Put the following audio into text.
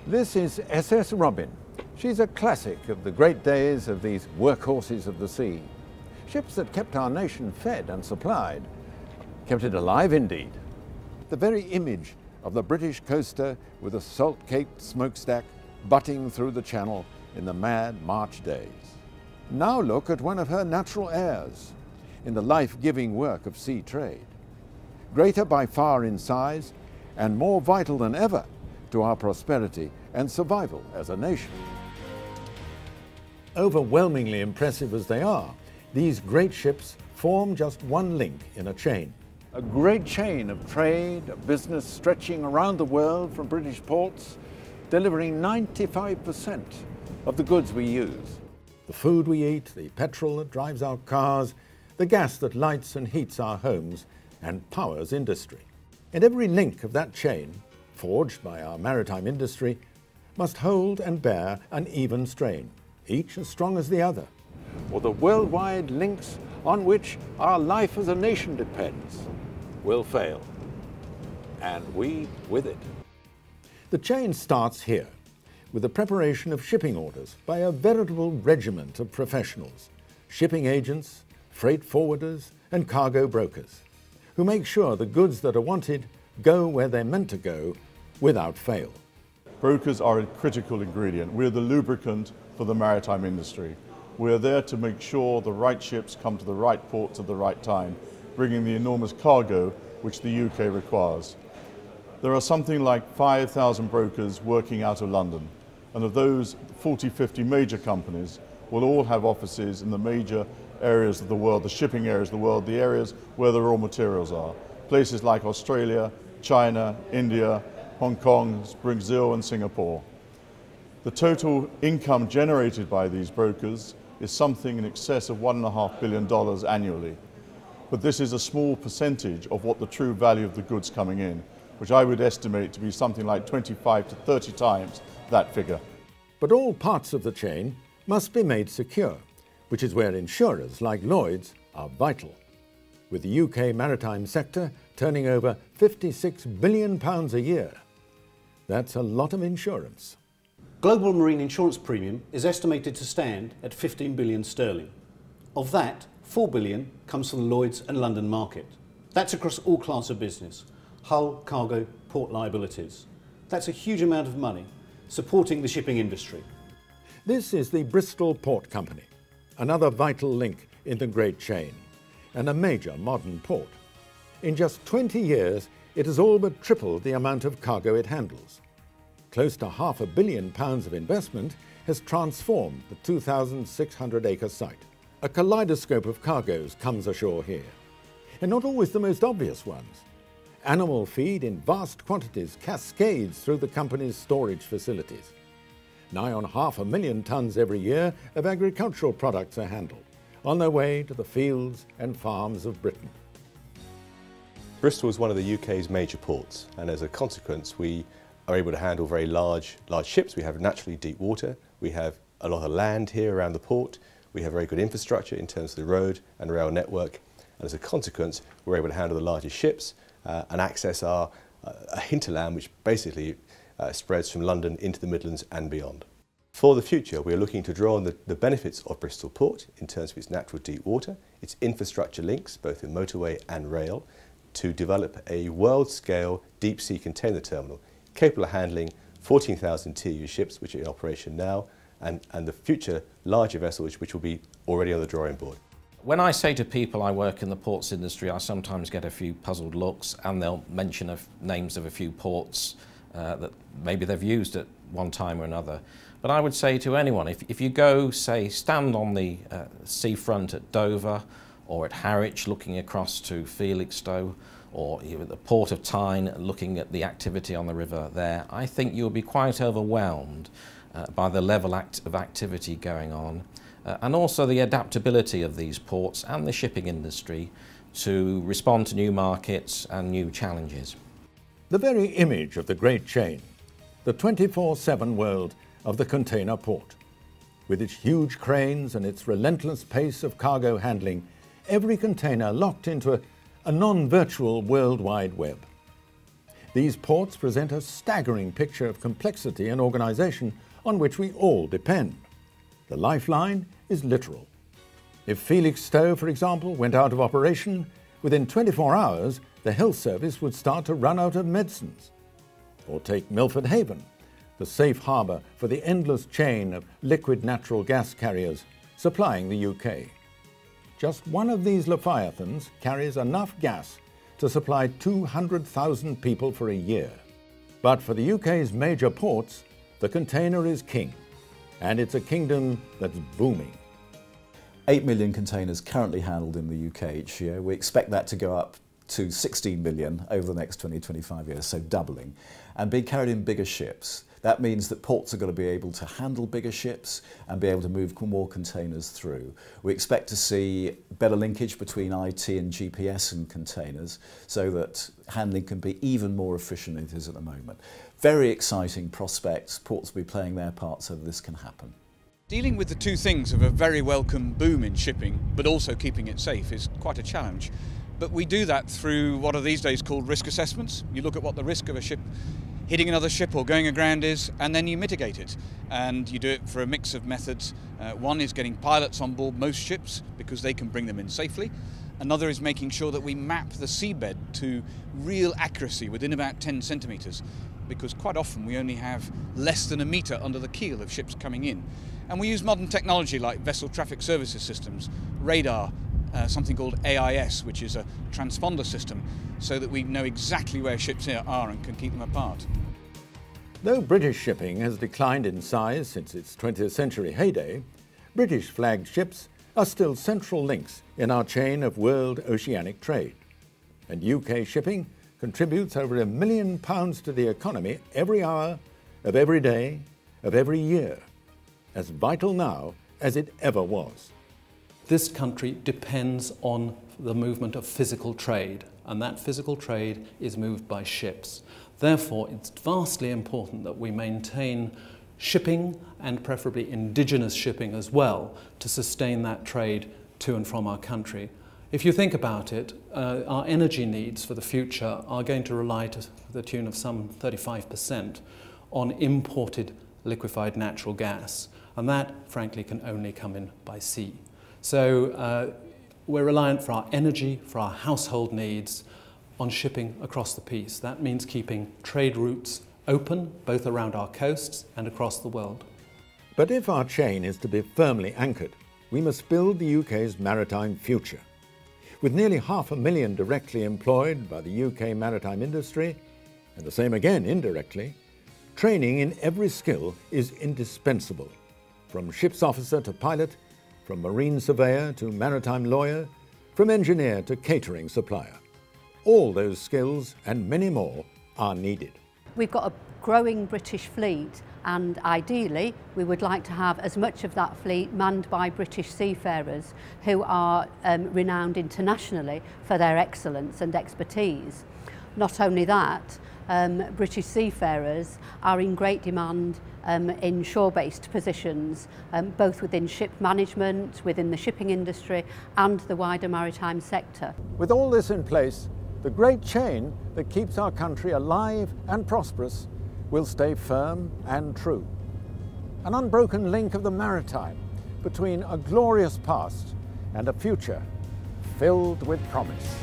This is SS Robin. She's a classic of the great days of these workhorses of the sea. Ships that kept our nation fed and supplied. Kept it alive indeed. The very image of the British coaster with a salt-caked smokestack butting through the channel in the mad March days. Now look at one of her natural heirs in the life-giving work of sea trade. Greater by far in size and more vital than ever to our prosperity and survival as a nation. Overwhelmingly impressive as they are, these great ships form just one link in a chain. A great chain of trade, of business stretching around the world from British ports, delivering 95% of the goods we use. The food we eat, the petrol that drives our cars, the gas that lights and heats our homes and powers industry. And every link of that chain, forged by our maritime industry, must hold and bear an even strain, each as strong as the other, or the worldwide links on which our life as a nation depends will fail, and we with it. The chain starts here, with the preparation of shipping orders by a veritable regiment of professionals, shipping agents, freight forwarders, and cargo brokers, who make sure the goods that are wanted go where they're meant to go without fail. Brokers are a critical ingredient. We're the lubricant for the maritime industry. We're there to make sure the right ships come to the right ports at the right time, bringing the enormous cargo which the UK requires. There are something like 5,000 brokers working out of London, and of those 40-50 major companies will all have offices in the major areas of the world, the shipping areas of the world, the areas where the raw materials are. Places like Australia, China, India, Hong Kong, Brazil and Singapore. The total income generated by these brokers is something in excess of $1.5 billion annually. But this is a small percentage of what the true value of the goods coming in, which I would estimate to be something like 25 to 30 times that figure. But all parts of the chain must be made secure, which is where insurers like Lloyd's are vital. With the UK maritime sector turning over £56 billion a year. That's a lot of insurance. Global marine insurance premium is estimated to stand at 15 billion sterling. Of that, 4 billion comes from the Lloyd's and London market. That's across all class of business, hull, cargo, port liabilities. That's a huge amount of money supporting the shipping industry. This is the Bristol Port Company, another vital link in the great chain, and a major modern port. In just 20 years, it has all but tripled the amount of cargo it handles. Close to £500 million of investment has transformed the 2,600-acre site. A kaleidoscope of cargoes comes ashore here, and not always the most obvious ones. Animal feed in vast quantities cascades through the company's storage facilities. Nigh on 500,000 tonnes every year of agricultural products are handled, on their way to the fields and farms of Britain. Bristol is one of the UK's major ports, and as a consequence we are able to handle very large ships. We have naturally deep water, we have a lot of land here around the port, we have very good infrastructure in terms of the road and rail network, and as a consequence we're able to handle the largest ships and access a hinterland which basically spreads from London into the Midlands and beyond. For the future, we are looking to draw on the benefits of Bristol Port in terms of its natural deep water, its infrastructure links, both in motorway and rail, to develop a world-scale deep-sea container terminal capable of handling 14,000 TEU ships, which are in operation now, and the future larger vessels, which will be already on the drawing board. When I say to people I work in the ports industry, I sometimes get a few puzzled looks, and they'll mention names of a few ports that maybe they've used at one time or another. But I would say to anyone, if you go, say, stand on the seafront at Dover or at Harwich looking across to Felixstowe, or even at the port of Tyne looking at the activity on the river there, I think you'll be quite overwhelmed by the level of activity going on and also the adaptability of these ports and the shipping industry to respond to new markets and new challenges. The very image of the great chain, the 24/7 world of the container port. With its huge cranes and its relentless pace of cargo handling, every container locked into a non-virtual World Wide Web. These ports present a staggering picture of complexity and organisation on which we all depend. The lifeline is literal. If Felixstowe, for example, went out of operation, within 24 hours the health service would start to run out of medicines. Or take Milford Haven, the safe harbour for the endless chain of liquid natural gas carriers supplying the UK. Just one of these leviathans carries enough gas to supply 200,000 people for a year. But for the UK's major ports, the container is king, and it's a kingdom that's booming. 8 million containers currently handled in the UK each year. We expect that to go up to 16 million over the next 20-25 years, so doubling, and being carried in bigger ships. That means that ports are going to be able to handle bigger ships and be able to move more containers through. We expect to see better linkage between IT and GPS and containers so that handling can be even more efficient than it is at the moment. Very exciting prospects. Ports will be playing their part so that this can happen. Dealing with the two things of a very welcome boom in shipping, but also keeping it safe, is quite a challenge. But we do that through what are these days called risk assessments. You look at what the risk of a ship hitting another ship or going aground is, and then you mitigate it. And you do it for a mix of methods. One is getting pilots on board most ships because they can bring them in safely. Another is making sure that we map the seabed to real accuracy within about 10 centimetres, because quite often we only have less than a metre under the keel of ships coming in. And we use modern technology like vessel traffic services systems, radar, something called AIS, which is a transponder system, so that we know exactly where ships are and can keep them apart. Though British shipping has declined in size since its 20th century heyday, British flagged ships are still central links in our chain of world oceanic trade. And UK shipping contributes over £1 million to the economy every hour of every day of every year, as vital now as it ever was. This country depends on the movement of physical trade, and that physical trade is moved by ships. Therefore, it's vastly important that we maintain shipping, and preferably indigenous shipping as well, to sustain that trade to and from our country. If you think about it, our energy needs for the future are going to rely to the tune of some 35% on imported liquefied natural gas, and that, frankly, can only come in by sea. So we're reliant for our energy, for our household needs, on shipping across the piece. That means keeping trade routes open, both around our coasts and across the world. But if our chain is to be firmly anchored, we must build the UK's maritime future. With nearly 500,000 directly employed by the UK maritime industry, and the same again indirectly, training in every skill is indispensable, from ship's officer to pilot, from marine surveyor to maritime lawyer, from engineer to catering supplier. All those skills and many more are needed. We've got a growing British fleet, and ideally we would like to have as much of that fleet manned by British seafarers who are renowned internationally for their excellence and expertise. Not only that, British seafarers are in great demand in shore-based positions, both within ship management, within the shipping industry and the wider maritime sector. With all this in place, the great chain that keeps our country alive and prosperous will stay firm and true. An unbroken link of the maritime between a glorious past and a future filled with promise.